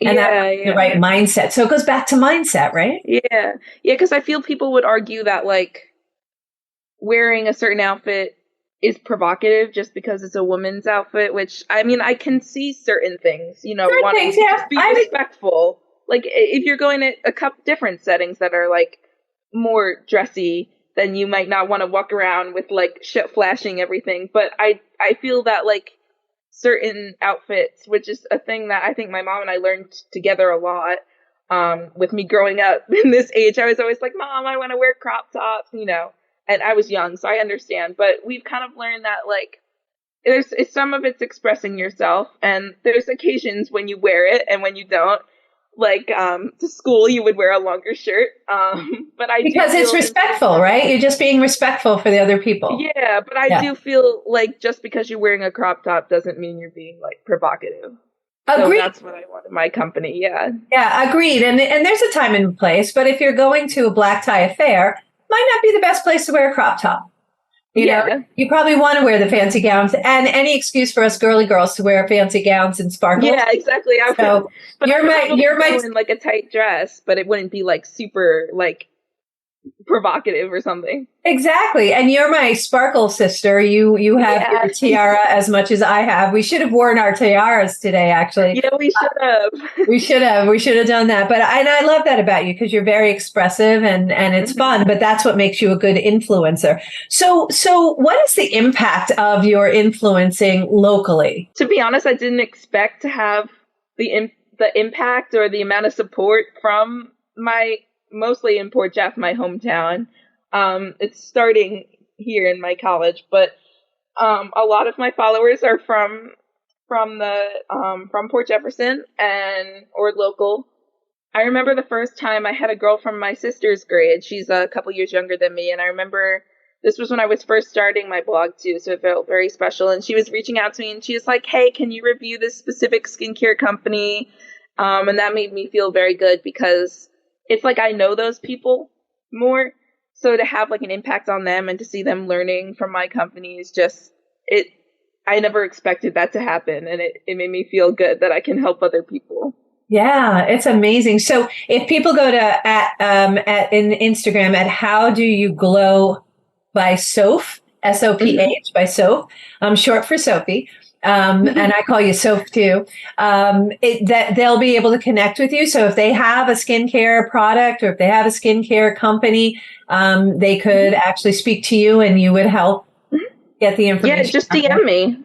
and that Yeah, the yeah. right mindset. So it goes back to mindset, right? Yeah. Yeah, because I feel people would argue that like wearing a certain outfit is provocative just because it's a woman's outfit, which I mean, I can see certain things, Certain wanting things, to yeah. just be respectful. Like if you're going to a couple different settings that are like more dressy, then you might not want to walk around with like shit flashing everything. But I feel that like certain outfits, which is a thing that I think my mom and I learned together a lot. With me growing up in this age, I was always like, Mom, I want to wear crop tops. And I was young, so I understand. But we've kind of learned that like some of it's expressing yourself, and there's occasions when you wear it and when you don't. Like to school, you would wear a longer shirt. But I do Because it's feel respectful, right? You're just being respectful for the other people. yeah, but I Yeah. do feel like just because you're wearing a crop top doesn't mean you're being like provocative. So Agreed. that's what I want in my company. Yeah. Yeah, agreed. And there's a time and place, but if you're going to a black tie affair, might not be the best place to wear a crop top. Yeah. You probably want to wear the fancy gowns and any excuse for us girly girls to wear fancy gowns and sparkles. Yeah, exactly. I would, So but I would probably you're my go in like a tight dress, but it wouldn't be like super like provocative or something. exactly. And you're my sparkle sister. You have your Yeah. tiara as much as I have. We should have worn our tiaras today, actually. Yeah, we should have. We should have done that. But I love that about you because you're very expressive and it's Mhm. fun, but that's what makes you a good influencer. So what is the impact of your influencing locally? To be honest, I didn't expect to have the impact or the amount of support from my mostly in Port Jeff, my hometown. It's starting here in my college, but a lot of my followers are from Port Jefferson and or local. I remember the first time I had a girl from my sister's grade. She's a couple years younger than me, and I remember this was when I was first starting my blog too, so it felt very special. And she was reaching out to me, and she was like, "Hey, can you review this specific skincare company?" And that made me feel very good because it's like I know those people more, so to have like an impact on them and to see them learning from my company is just it. I never expected that to happen, and it made me feel good that I can help other people. Yeah, it's amazing. So if people go to at in Instagram at How Do You Glow by Soph, Hmm. SOPH by Soph, short for Sophie. And I call you Soph too. That they'll be able to connect with you. So if they have a skincare product or if they have a skincare company, they could actually speak to you and you would help get the Yeah, information just out there. DM me.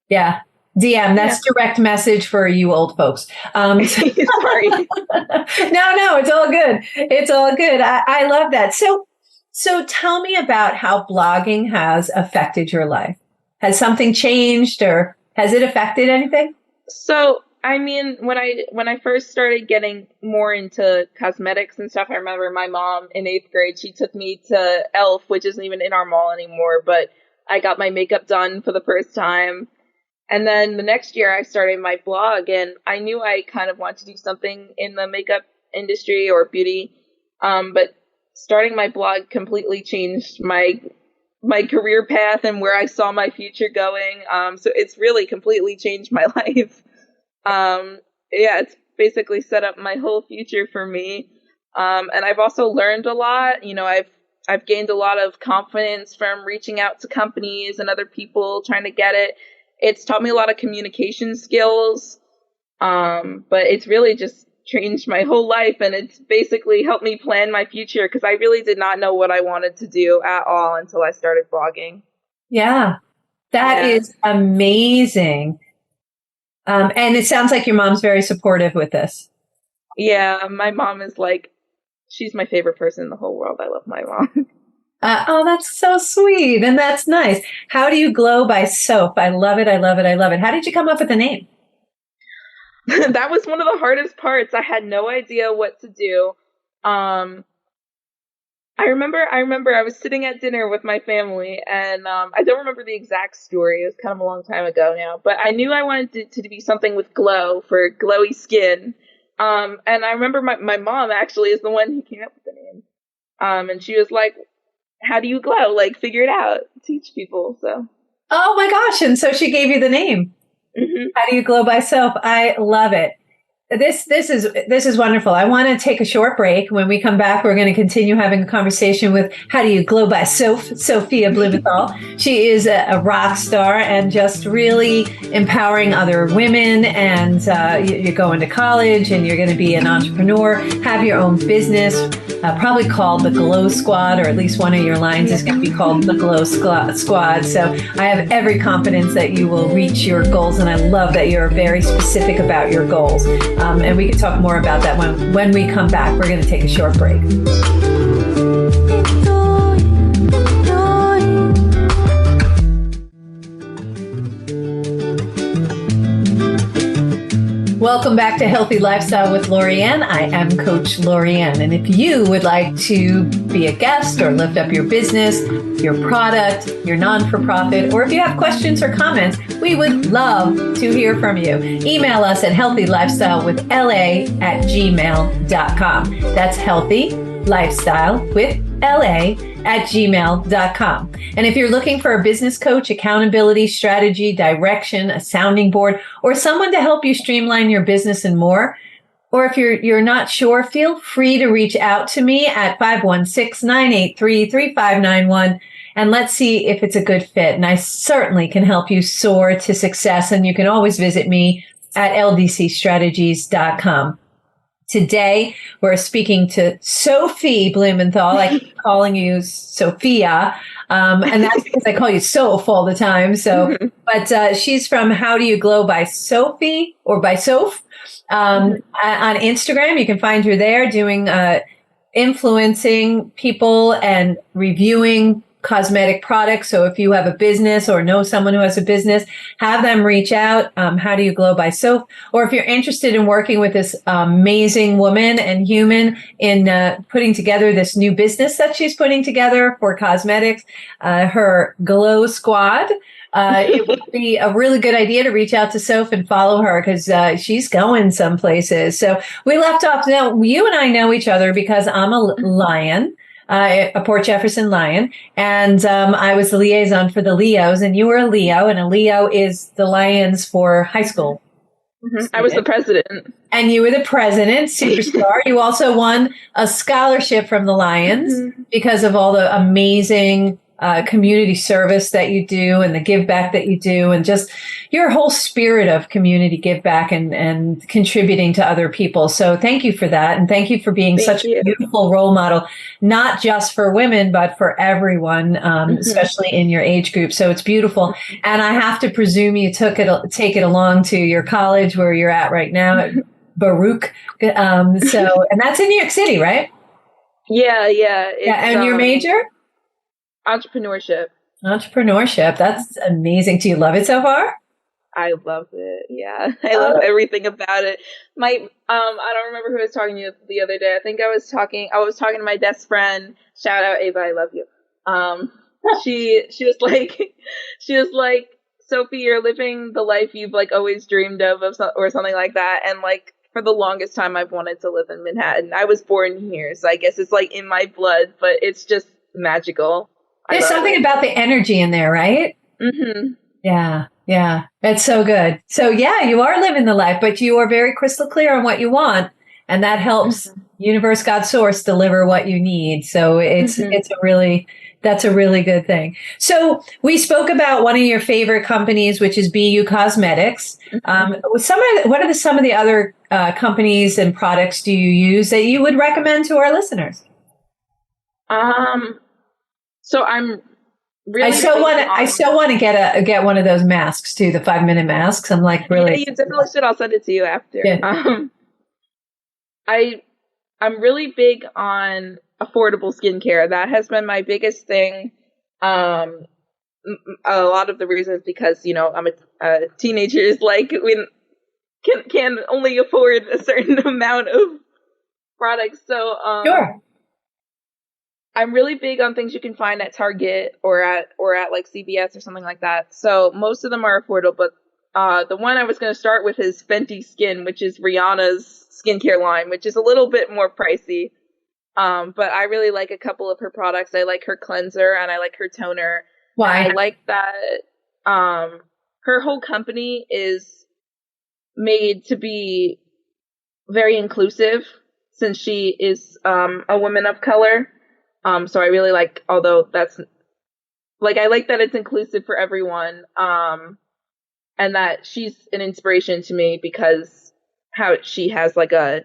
Yeah. DM, Yeah. that's direct message for you old folks. Sorry. No, it's all good. It's all good. I love that. So tell me about how blogging has affected your life. Has something changed or has it affected anything? So, I mean, when I first started getting more into cosmetics and stuff, I remember my mom in 8th grade, she took me to Elf, which isn't even in our mall anymore, but I got my makeup done for the first time. And then the next year I started my blog and I knew I kind of wanted to do something in the makeup industry or beauty. But starting my blog completely changed my career path and where I saw my future going. So it's really completely changed my life. Yeah, it's basically set up my whole future for me. And I've also learned a lot. I've gained a lot of confidence from reaching out to companies and other people trying to get it. It's taught me a lot of communication skills. But it's really just changed my whole life and it's basically helped me plan my future because I really did not know what I wanted to do at all until I started blogging. Yeah, that Yeah. is amazing. And it sounds like your mom's very supportive with this. Yeah, my mom is like, she's my favorite person in the whole world. I love my mom. Oh, that's so sweet. And that's nice. How do you glow by soap? I love it. I love it. I love it. How did you come up with the name? That was one of the hardest parts. I had no idea what to do. Um, I remember I was sitting at dinner with my family and I don't remember the exact story. It was kind of a long time ago now, but I knew I wanted to be something with glow for glowy skin. And I remember my mom actually is the one who came up with the name. And she was like, how do you glow? Like, figure it out, teach people. So, Oh my gosh. And so she gave you the name. hmm How do you glow by soap? I love it. This is wonderful. I want to take a short break. When we come back, we're going to continue having a conversation with How Do You Glow by Sophia Blumenthal. She is a rock star and just really empowering other women. And you're going to college and you're going to be an entrepreneur, have your own business, probably called the Glow Squad, or at least one of your lines is going to be called the Glow Squad. So I have every confidence that you will reach your goals. And I love that you're very specific about your goals. And we can talk more about that when we come back. We're going to take a short break. Welcome back to Healthy Lifestyle with Lorianne. I am Coach Lorianne. And if you would like to be a guest or lift up your business, your product, your non-for-profit, or if you have questions or comments, we would love to hear from you. Email us at healthylifestylewithla@gmail.com. That's healthylifestylewithla@gmail.com. And if you're looking for a business coach, accountability, strategy, direction, a sounding board, or someone to help you streamline your business and more, or if you're not sure, feel free to reach out to me at 516-983-3591. And let's see if it's a good fit. And I certainly can help you soar to success. And you can always visit me at ldcstrategies.com. Today, we're speaking to Sophie Blumenthal. I keep calling you Sophia. And that's because I call you Soph all the time. So, but she's from How Do You Glow by Sophie or by Soph. On Instagram, you can find her there doing, influencing people and reviewing cosmetic products. So if you have a business or know someone who has a business, have them reach out. How Do You Glow by Soph? Or if you're interested in working with this amazing woman and human in putting together this new business that she's putting together for cosmetics, her Glow Squad, it would be a really good idea to reach out to Soph and follow her because she's going some places. So we left off. Now, you and I know each other because I'm a lion. A Port Jefferson Lion. And I was the liaison for the Leos, and you were a Leo, and a Leo is the Lions for high school. I was the president. And you were the president, superstar. You also won a scholarship from the Lions because of all the amazing community service that you do and the give back that you do and just your whole spirit of community give back and contributing to other people. So thank you for that. And thank you for being such a beautiful role model, not just for women, but for everyone, especially in your age group. So it's beautiful. And I have to presume you take it along to your college where you're at right now at Baruch. And that's in New York City, right? Yeah. And your major? Entrepreneurship. That's amazing. Do you love it so far? I love it. Yeah. I love everything about it. I don't remember who I was talking to the other day. I think I was talking to my best friend. Shout out Ava, I love you. She was like, Sophie, you're living the life you've like always dreamed of or something like that. And like for the longest time I've wanted to live in Manhattan. I was born here, so I guess it's like in my blood, but it's just magical. There's something about the energy in there, right? Mm-hmm. Yeah. It's so good. So yeah, you are living the life, but you are very crystal clear on what you want. And that helps universe, God, source deliver what you need. So that's a really good thing. So we spoke about one of your favorite companies, which is BU Cosmetics. What are some of the other companies and products do you use that you would recommend to our listeners? So I'm really. I still want to get one of those masks too, the 5-minute masks. I'm like really. Yeah, you definitely should. I'll send it to you after. Yeah. I'm really big on affordable skincare. That has been my biggest thing. A lot of the reasons because I'm a teenager is like we can only afford a certain amount of products. So sure. I'm really big on things you can find at Target or at like CVS or something like that. So most of them are affordable, but the one I was going to start with is Fenty Skin, which is Rihanna's skincare line, which is a little bit more pricey. But I really like a couple of her products. I like her cleanser and I like her toner. Why? And I like that her whole company is made to be very inclusive since she is a woman of color. So I really like, although that's like, I like that it's inclusive for everyone. And that she's an inspiration to me because how she has like a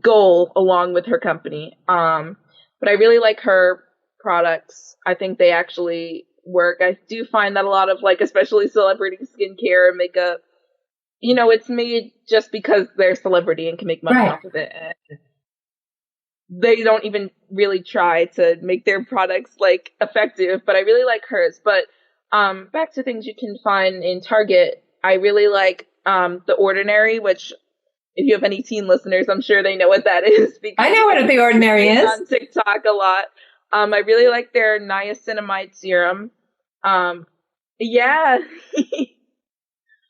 goal along with her company. But I really like her products. I think they actually work. I do find that a lot of like, especially celebrity skincare and makeup, it's made just because they're a celebrity and can make money off of it. And they don't even really try to make their products like effective, but I really like hers. But back to things you can find in Target, I really like The Ordinary, which if you have any teen listeners, I'm sure they know what that is. Because I know what The Ordinary is. On TikTok a lot. I really like their niacinamide serum. Yeah.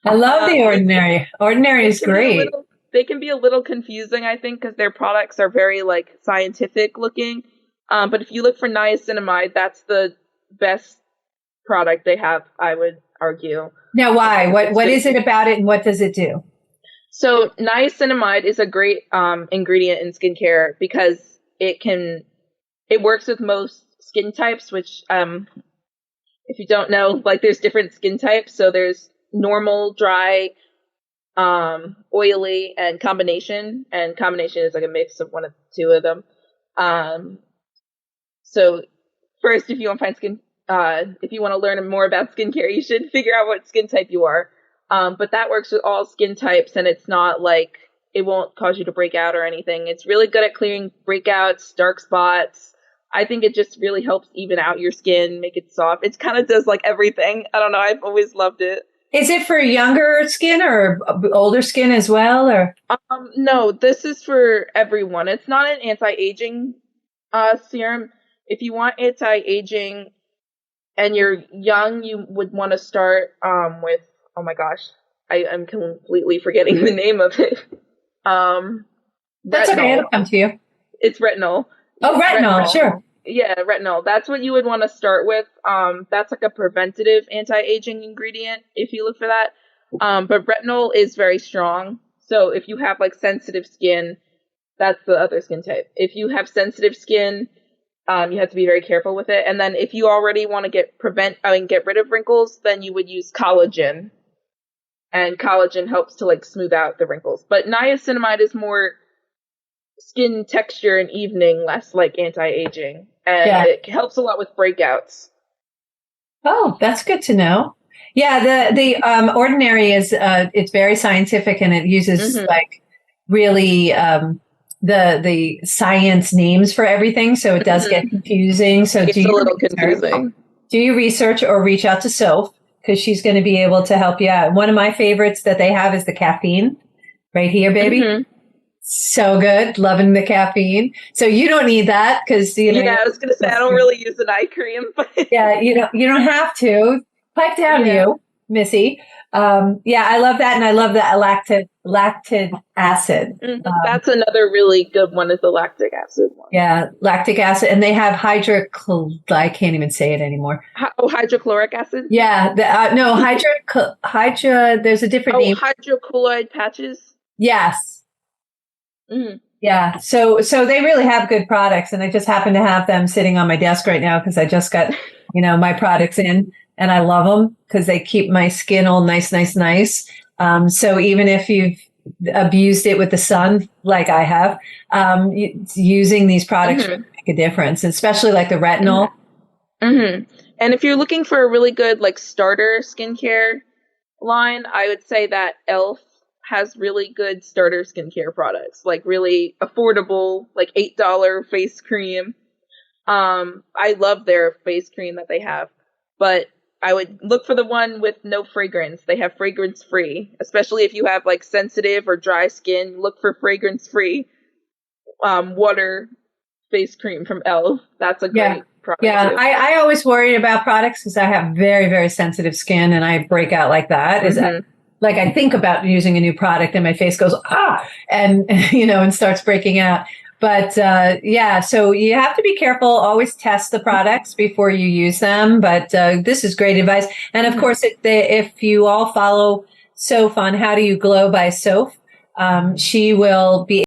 I love The Ordinary. Ordinary is great. They can be a little confusing, I think, because their products are very like scientific looking. But if you look for niacinamide, that's the best product they have, I would argue. Now, why? What is it about it, and what does it do? So niacinamide is a great ingredient in skincare because it works with most skin types, which if you don't know, like there's different skin types. So there's normal, dry, oily, and combination. And combination is like a mix of one of the two of them. So first, if you want to if you want to learn more about skincare, you should figure out what skin type you are. But that works with all skin types, and it's not like it won't cause you to break out or anything. It's really good at clearing breakouts, dark spots. I think it just really helps even out your skin, make it soft. It kind of does like everything. I don't know. I've always loved it. Is it for younger skin or older skin as well? Or no, this is for everyone. It's not an anti-aging serum. If you want anti-aging and you're young, you would want to start with, oh my gosh, I'm completely forgetting the name of it. That's okay, it'll come to you. It's retinol. Oh, retinol, sure. Yeah, retinol. That's what you would want to start with. That's like a preventative anti-aging ingredient if you look for that. But retinol is very strong. So if you have like sensitive skin, that's the other skin type. If you have sensitive skin, you have to be very careful with it. And then if you already want to get rid of wrinkles, then you would use collagen. And collagen helps to like smooth out the wrinkles. But niacinamide is more skin texture and evening, less like anti-aging. And it helps a lot with breakouts. Oh, that's good to know. Yeah, the Ordinary is it's very scientific, and it uses like really the science names for everything, so it does get confusing. So it's a little confusing. Do you research or reach out to Soph, because she's going to be able to help you out. One of my favorites that they have is the caffeine right here, baby. So good. Loving the caffeine. So you don't need that because, I was going to say, I don't really use an eye cream. But yeah, you don't have to. Pipe down, you, Missy. I love that. And I love the lactic acid. That's another really good one, is the lactic acid one. Yeah, lactic acid. And they have I can't even say it anymore. Hydrochloric acid? Yeah. There's a different name. Hydrocolloid patches? Yes. Yeah. So they really have good products, and I just happen to have them sitting on my desk right now because I just got, my products in, and I love them because they keep my skin all nice. So even if you've abused it with the sun, like I have, using these products will make a difference, especially like the retinol. And if you're looking for a really good like starter skincare line, I would say that e.l.f. has really good starter skincare products, like really affordable, like $8 face cream. I love their face cream that they have, but I would look for the one with no fragrance. They have fragrance free, especially if you have like sensitive or dry skin. Look for fragrance free water face cream from e.l.f. That's a great product. Yeah, too. I always worry about products because I have very, very sensitive skin, and I break out like that. Like I think about using a new product and my face goes, and, and starts breaking out. But so you have to be careful. Always test the products before you use them. But this is great advice. And of course, if you all follow Soph on How Do You Glow by Soph, she will be